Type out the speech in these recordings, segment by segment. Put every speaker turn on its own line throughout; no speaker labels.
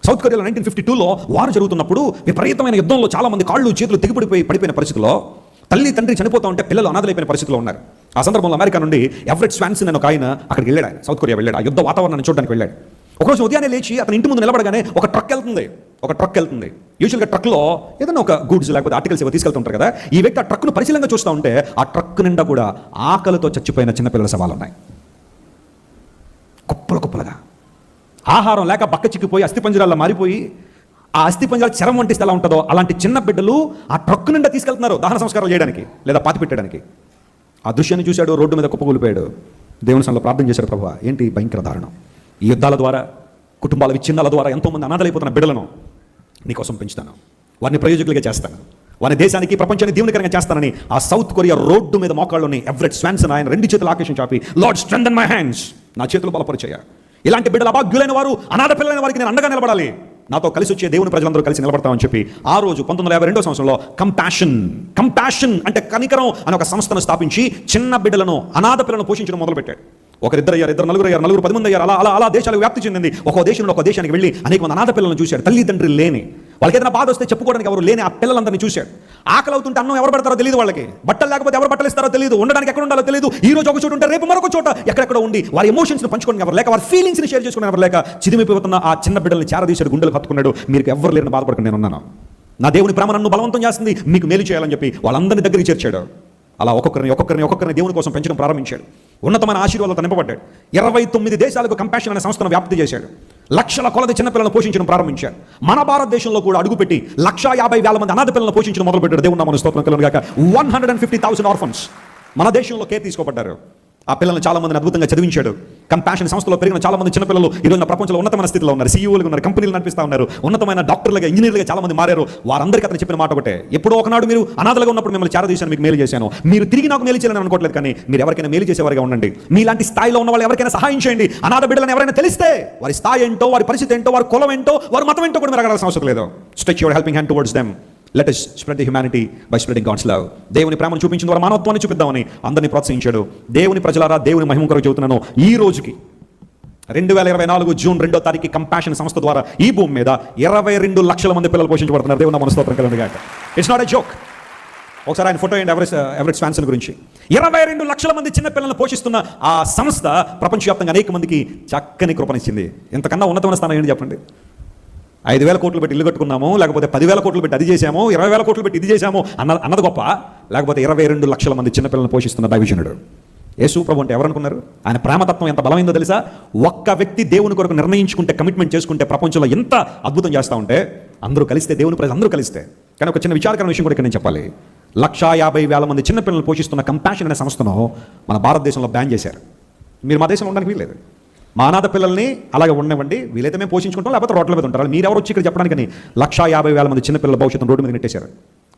South కొరియాలో 1952లో వారు జరుగుతున్నప్పుడు విపరీతమైన యుద్ధంలో చాలామంది కాళ్ళు చేతులు పడిపోయిన పరిస్థితిలో తల్లి తండ్రి చనిపోతూ ఉంటే పిల్లలు అనాథలైపోయిన పరిస్థితిలో ఉన్నారు. ఆ సందర్భంలో అమెరికా నుండి ఎవరెట్ స్వాన్సన్ అని ఒక ఆయన అక్కడికి వెళ్ళాడు. ఆయన సౌత్ కొరియా వెళ్ళాడు. ఆ యుద్ధ వాతావరణాన్ని చూడడానికి వెళ్ళాడు. ఒకరోజు ఉదయాన్నే లేచి అతని ఇంటి ముందు నిలబడగానే ఒక ట్రక్ వెళ్తుంది. యూజువల్గా ట్రక్లో ఏదైనా ఒక గూడ్స్ లేకపోతే ఆర్టికల్స్ ఏవో తీసుకెళ్తుంటారు కదా. ఈ వ్యక్తి ఆ ట్రక్ను పరిశీలనగా చూస్తూ ఉంటే ఆ ట్రక్ నిండా కూడా ఆకలితో చచ్చిపోయిన చిన్నపిల్లల శవాలు ఉన్నాయి. కుప్పలుగా ఆహారం లేక బక్క చిక్కిపోయి అస్థిపంజరాల్లో మారిపోయి ఆ అస్థిపంజరాలు చరం వంటిస్తే ఎలా ఉంటుందో అలాంటి చిన్న బిడ్డలు ఆ ట్రక్ నిండా తీసుకెళ్తున్నారు దహన సంస్కారాలు చేయడానికి లేదా పాతి పెట్టడానికి. ఆ దృశ్యాన్ని చూశాడు, రోడ్డు మీద కుప్పకూలిపోయాడు. దేవుని సన్నిధిలో ప్రార్థన చేశాడు, ప్రభువా ఏంటి భయంకర దారుణం. ఈ యుద్ధాల ద్వారా కుటుంబాల విచ్ఛిన్నాల ద్వారా ఎంతోమంది అనాథలైపోతున్న బిడ్డలను నీకోసం పెంచుతాను, వారిని ప్రయోజకులుగా చేస్తాను, వారి దేశానికి ప్రపంచాన్ని దీవెనకరంగా చేస్తానని ఆ సౌత్ కొరియా రోడ్డు మీద మోకాళ్ళలోని ఎవరెట్ స్వాన్సన్ ఆయన 2 చేతులు ఆకాశం చాపి, లార్డ్ స్ట్రెంథెన్ మై హ్యాండ్స్, నా చేతులు బలపరిచయ్యా. ఇలాంటి బిడ్డలు అభాగ్యులైన వారు అనాథ పిల్లలైన వారికి నేను అండగా నిలబడాలి, నాతో కలిసి వచ్చే దేవుని ప్రజలందరూ కలిసి నిలబడతామని చెప్పి ఆ రోజు 1952 సంవత్సరంలో కంపాషన్ అంటే కనికరం అని ఒక సంస్థను స్థాపించి చిన్న బిడ్డలను అనాథ పిల్లలను పోషించడం మొదలుపెట్టాడు. ఒకరిద్దరు అయ్యారు, నలుగురు 10 మంది అయ్యారు. అలా దేశాలకు వ్యాప్తి చెందింది. ఒక్కో దేశంలో ఒక దేశానికి వెళ్ళి అనేక మంది అనాథ పిల్లలను చూశాడు. తల్లిదండ్రులు లేని, వాళ్ళకి ఏదైనా బాధ వస్తే చెప్పుకోవడానికి ఎవరు లేని ఆ పిల్లలందరినీ చూశాడు. ఆకలి అవుతుంటే అన్నం ఎవరు పెడతారో తెలియదు, వాళ్ళకి బట్టలు లేకపోతే ఎవరు బట్టలు ఇస్తారో తెలియదు, ఉండడానికి ఎక్కడ ఉండాలో తెలియదు. ఈ రోజు ఒక చోట ఉంటే రేపు మరొక చోట ఎక్కడెక్కడ ఉండి వారి ఎమోషన్స్ని పంచుకోవడానికి ఎవరు లేక, వారి ఫీలింగ్స్ని షేర్ చేసుకుని ఎవరు లేక చిదిమిపోతున్న ఆ చిన్న బిడ్డల్ని చేరదీశాడు, గుండెలు హత్తుకున్నాడు. మీరు ఎవరు లేని బాధపడకుండా నేను ఉన్నాను, నా దేవుని ప్రేమ నన్ను బలవంతం చేస్తుంది, మీకు మేలు చేయాలని చెప్పి వాళ్ళందరినీ దగ్గరికి చేర్చాడు. అలా ఒక్కొక్కరిని దేవుని కోసం పెంచడం ప్రారంభించాడు. ఉన్నతమైన ఆశీర్వాదాలతో నింపబడ్డాడు. 29 దేశాలకు కంపాషన్ అనే సంస్థను వ్యాప్తి చేశాడు. లక్షల కొలది చిన్నపిల్లలను పోషించడం ప్రారంభించారు. మన భారతదేశంలో కూడా అడుగుపెట్టి 150,000 మంది అనాథ పిల్లలను పోషించడం మొదలుపెట్టాడు. దేవుని నామమున స్తోత్రం కలుగును గాక. 150,000 ఆర్ఫన్స్ మన దేశంలో కేర్ తీసుకోబడ్డారు. ఆ పిల్లలను చాలా మందిని అద్భుతంగా చదివించాడు. కంపాషన్ సంస్థలో పెరిగిన చాలా మంది చిన్నపిల్లలు ఈరోజు ప్రపంచంలో ఉన్నతమైన స్థితిలో ఉన్నారు. సీఈఓలుగా ఉన్నారు, కంపెనీలు నడిపిస్తూ ఉన్నారు, ఉన్నతమైన డాక్టర్లుగా, ఇంజనీర్లుగా చాలా మంది మారారు. వారందరికీ అతను చెప్పిన మాట ఒకటే, ఎప్పుడో ఒకనాడు మీరు అనాథలుగా ఉన్నప్పుడు మిమ్మల్ని చేరదీశాను, మీకు మేలు చేశాను, మీరు తిరిగి నాకు మేలు చేయాలని అనుకోవట్లేదు, కానీ మీరు ఎవరికైనా మేలు చేసేవారిగా ఉండండి. మీలాంటి స్థాయిలో ఉన్న వాళ్ళు ఎవరికైనా సహాయం చేయండి. అనాథ బిడ్డలను ఎవరైనా తెలిస్తే వారి స్థాయి ఏంటో, వారి పరిస్థితి ఏంటో, వారి కులం ఏంటో, వారి మతం ఏంటో కూడా మీరు అడగాల్సిన అవసరం లేదు. Stretch your helping hand towards them. Let us spread the humanity by spreading God's love. దేవుని ప్రేమను చూపించిన ద్వారా మానవత్వాన్ని చూపిద్దామని అందరినీ ప్రోత్సహించాడు. దేవుని ప్రజలారా, దేవుని మహిమ కొరకు చెబుతున్నాను, ఈ రోజుకి 2024 జూన్ 2వ తారీఖు కంపాషన్ సంస్థ ద్వారా ఈ భూమి మీద 22 లక్షల మంది పిల్లలు పోషించబడుతున్నారు. దేవుని నామమున స్తోత్రం కలుగును గాక. It's not a joke. ఒకసారి ఆయన ఫోటో ఏంటి ఎవరెట్ స్వాన్సన్ గురించి. 22 లక్షల మంది చిన్న పిల్లలను పోషిస్తున్న ఆ సంస్థ ప్రపంచవ్యాప్తంగా అనేక మందికి చక్కని కృపనిచ్చింది. ఇంతకన్నా ఉన్నతమైన స్థానం ఏంటి చెప్పండి. 5,000 కోట్లు పెట్టి ఇల్లు కట్టుకున్నాము, లేకపోతే 10,000 కోట్లు పెట్టి అది చేశాము, 20,000 కోట్లు పెట్టి ఇది చేశాము అన్నది గొప్ప, లేకపోతే 22 లక్షల మంది చిన్నపిల్లలను పోషిస్తున్న దైవజనుడు యేసు ప్రభు అంటే ఎవరనుకున్నారు? ఆయన ప్రేమతత్వం ఎంత బలమైందో తెలుసా? ఒక్క వ్యక్తి దేవుని కొరకు నిర్ణయించుకుంటే, కమిట్మెంట్ చేసుకుంటే ప్రపంచంలో ఎంత అద్భుతం చేస్తూ ఉంటే, అందరూ కలిస్తే, దేవుని ప్రజలు అందరూ కలిస్తే. కానీ ఒక చిన్న విచారకరమైన విషయం కూడా ఇక్కడ నేను చెప్పాలి. 150,000 మంది చిన్నపిల్లలను పోషిస్తున్న కంపాషన్ అనే సంస్థను మన భారతదేశంలో బ్యాన్ చేశారు. మీరు మా దేశంలో ఉండడానికి వీల్లేదు. మా అనాథ పిల్లల్ని అలాగే ఉండనివ్వండి, వీలైతే మేము పోషించుకుంటాం, లేకపోతే రోడ్ల మీద ఉంటారు. మీరు ఎవరు వచ్చి ఇక్కడ చెప్పడానికి 150,000 మంది చిన్నపిల్లల భవిష్యత్తును రోడ్డు మీద నెట్టేశారు.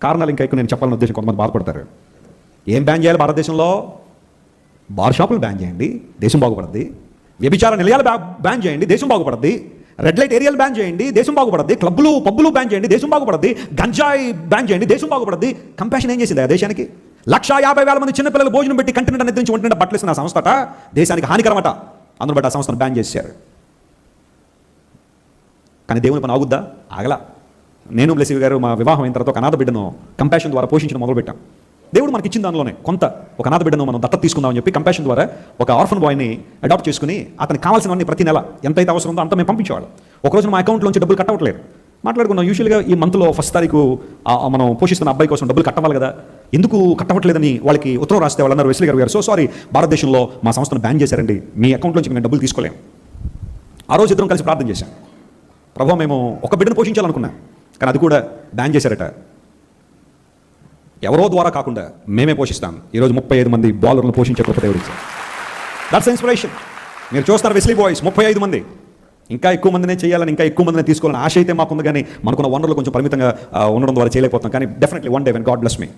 కారణాలు ఇంకా ఎక్కువ నేను చెప్పాలని ఉద్దేశం, కొంతమంది బాధపడతారు. ఏం బ్యాన్ చేయాలి భారతదేశంలో? బార్ షాపులు బ్యాన్ చేయండి, దేశం బాగుపడుద్ది. వ్యభిచార నిలయాలు బ్యాన్ చేయండి, దేశం బాగుపడుద్ది. రెడ్ లైట్ ఏరియాలు బ్యాన్ చేయండి, దేశం బాగుపడుద్ది. క్లబ్లు పబ్బులు బ్యాన్ చేయండి, దేశం బాగుపడుద్ది. గంజాయి బ్యాన్ చేయండి, దేశం బాగుపడుద్ది. కంపాషన్ ఏం చేసింది ఆ దేశానికి? 150,000 మంది చిన్నపిల్లలు భోజనం పెట్టి కంటి నిండా నిద్రించి ఒంటి నిండా బట్టలు ఇస్తున్న సంస్థట దేశానికి హానికరమట. అందులో బట్టి ఆ సంస్థను బ్యాన్ చేశారు. కానీ దేవుని పని ఆగుద్దా? ఆగలా. నేను బ్లెస్సీ గారు మా వివాహం అయిన తర్వాత ఒక అనాథ బిడ్డను కంపాషన్ ద్వారా పోషించడం మొదలుపెట్టాం. దేవుడు మనకి ఇచ్చిన దానిలోనే కొంత ఒక అనాథ బిడ్డను మనం దత్తత తీసుకుందామని చెప్పి కంపాషన్ ద్వారా ఒక ఆర్ఫన్ బాయ్ని అడాప్ట్ చేసుకుని అతనికి కావాల్సినవన్నీ ప్రతి నెల ఎంతైతే అవసరం ఉందో అంత మేము పంపించేవాళ్ళం. ఒకరోజు మా అకౌంట్లోంచి డబ్బులు కట్ అవ్వట్లేదు. మాట్లాడుకున్నాం, యూజువల్గా ఈ మంత్లో 1st తారీఖు మనం పోషిస్తున్న అబ్బాయి కోసం డబ్బులు కట్టవాలి కదా, ఎందుకు కట్టవట్లేదని వాళ్ళకి ఉత్తరం రాస్తే వాళ్ళు అన్నారు, వెస్లీ గారు సో సారీ, భారతదేశంలో మా సంస్థను బ్యాన్ చేశారండి, మీ అకౌంట్లోంచి మేము డబ్బులు తీసుకోలేము. ఆ రోజు ఇద్దరం కలిసి ప్రార్థన చేశాం. ప్రభు, మేము ఒక బిడ్డను పోషించాలనుకున్నాం, కానీ అది కూడా బ్యాన్ చేశారట. ఎవరో ద్వారా కాకుండా మేమే పోషిస్తాం. ఈరోజు 35 మంది బాలర్లను పోషించే కృప దేవుడు ఇచ్చారు. That's inspiration. మీరు చూస్తారు వెస్లీ బాయ్స్ 35 మంది, ఇంకా ఎక్కువ మందినే చేయాలని, ఇంకా ఎక్కువ మందినే తీసుకోవాలని ఆశ అయితే మాకుంది, కానీ మనకున్న వనరులు కొంచెం పరిమితంగా ఉండడం ద్వారా చేయలేకపోతాం. కానీ definitely one day when God bless me,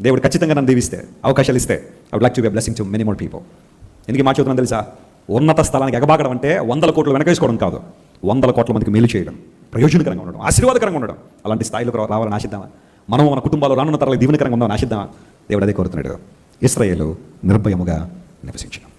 దేవుడు ఖచ్చితంగా నన్ను దీవిస్తే, అవకాశాలు ఇస్తే, I would like to be a blessing to many more people. ఎందుకు మా చూద్దాం తెలుసా? ఉన్నత స్థలానికి ఎగబాకడం అంటే 100 కోట్లు వెనకేసుకోవడం కాదు, 100 కోట్ల మందికి మేలు చేయడం, ప్రయోజనకరంగా ఉండడం, ఆశీర్వాదకరంగా ఉండడం. అలాంటి స్థాయిలో రావాలని ఆశిద్దామా? మనం మన కుటుంబాలు రానున్న తరాలకు దీవెనకరంగా ఉందామని ఆశిద్దామా? దేవుడు అదే కోరుతున్నాడు. ఇశ్రాయేలు నిర్భయముగా నివసించడం.